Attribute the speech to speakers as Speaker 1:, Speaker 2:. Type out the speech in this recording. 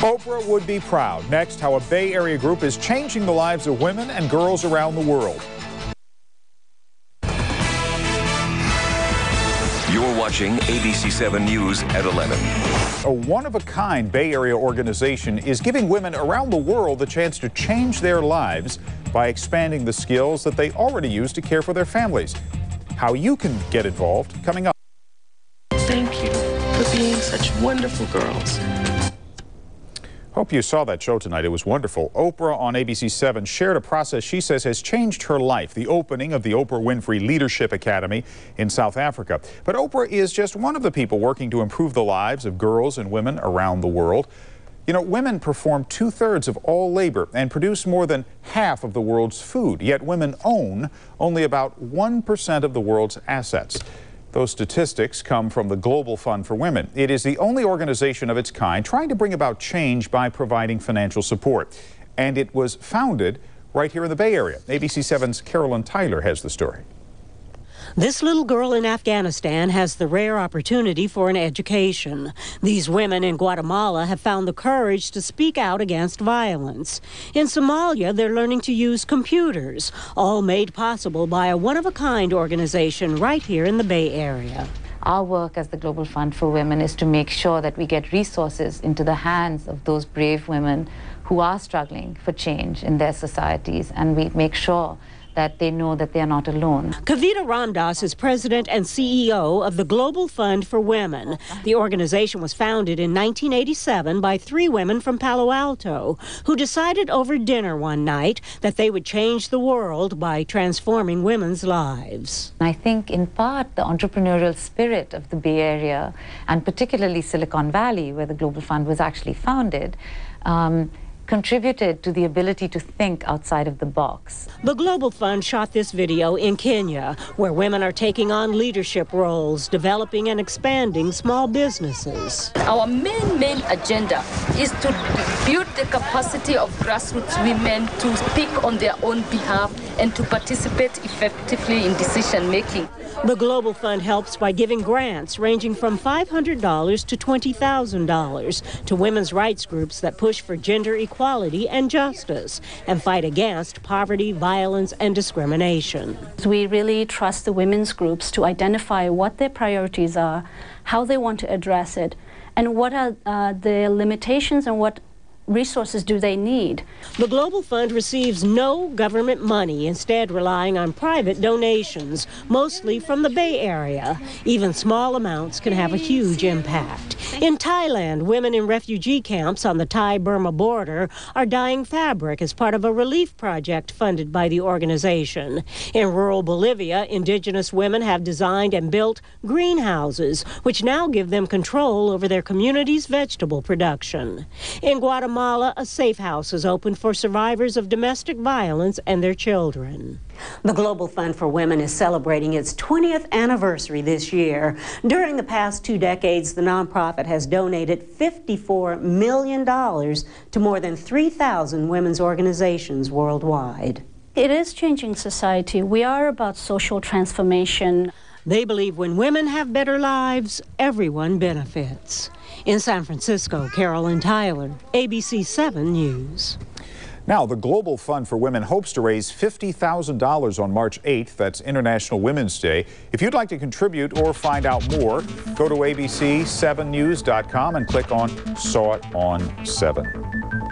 Speaker 1: Oprah would be proud. Next, how a Bay Area group is changing the lives of women and girls around the world.
Speaker 2: You're watching ABC 7 News at 11.
Speaker 1: A one-of-a-kind Bay Area organization is giving women around the world the chance to change their lives by expanding the skills that they already use to care for their families. How you can get involved, coming up.
Speaker 3: Thank you for being such wonderful girls.
Speaker 1: Hope you saw that show tonight. It was wonderful. Oprah on ABC 7 shared a process she says has changed her life, the opening of the Oprah Winfrey Leadership Academy in South Africa. But Oprah is just one of the people working to improve the lives of girls and women around the world. You know, women perform 2/3 of all labor and produce more than half of the world's food, yet women own only about 1% of the world's assets. Those statistics come from the Global Fund for Women. It is the only organization of its kind trying to bring about change by providing financial support. And it was founded right here in the Bay Area. ABC 7's Carolyn Tyler has the story.
Speaker 4: This little girl in Afghanistan has the rare opportunity for an education. These women in Guatemala have found the courage to speak out against violence. In Somalia, they're learning to use computers, all made possible by a one-of-a-kind organization right here in the Bay Area.
Speaker 5: Our work as the Global Fund for Women is to make sure that we get resources into the hands of those brave women who are struggling for change in their societies, and we make sure that they know that they are not alone.
Speaker 4: Kavita Ramdas is president and CEO of the Global Fund for Women. The organization was founded in 1987 by 3 women from Palo Alto who decided over dinner one night that they would change the world by transforming women's lives.
Speaker 5: I think in part the entrepreneurial spirit of the Bay Area, and particularly Silicon Valley, where the Global Fund was actually founded, contributed to the ability to think outside of the box.
Speaker 4: The Global Fund shot this video in Kenya, where women are taking on leadership roles, developing and expanding small businesses.
Speaker 6: Our main agenda is to build the capacity of grassroots women to speak on their own behalf and to participate effectively in decision making.
Speaker 4: The Global Fund helps by giving grants ranging from $500 to $20,000 to women's rights groups that push for gender equality and justice and fight against poverty, violence, and discrimination.
Speaker 7: We really trust the women's groups to identify what their priorities are, how they want to address it, and what are the limitations and what resources do they need.
Speaker 4: The Global Fund receives no government money, instead relying on private donations, mostly from the Bay Area. Even small amounts can have a huge impact. In Thailand, women in refugee camps on the Thai-Burma border are dyeing fabric as part of a relief project funded by the organization. In rural Bolivia, indigenous women have designed and built greenhouses, which now give them control over their community's vegetable production. In Guatemala, a safe house is open for survivors of domestic violence and their children. The Global Fund for Women is celebrating its 20th anniversary this year. During the past 2 decades, the nonprofit has donated $54 million to more than 3,000 women's organizations worldwide.
Speaker 7: It is changing society. We are about social transformation.
Speaker 4: They believe when women have better lives, everyone benefits. In San Francisco, Carolyn Tyler, ABC 7 News.
Speaker 1: Now, the Global Fund for Women hopes to raise $50,000 on March 8th. That's International Women's Day. If you'd like to contribute or find out more, go to abc7news.com and click on Saw It on 7.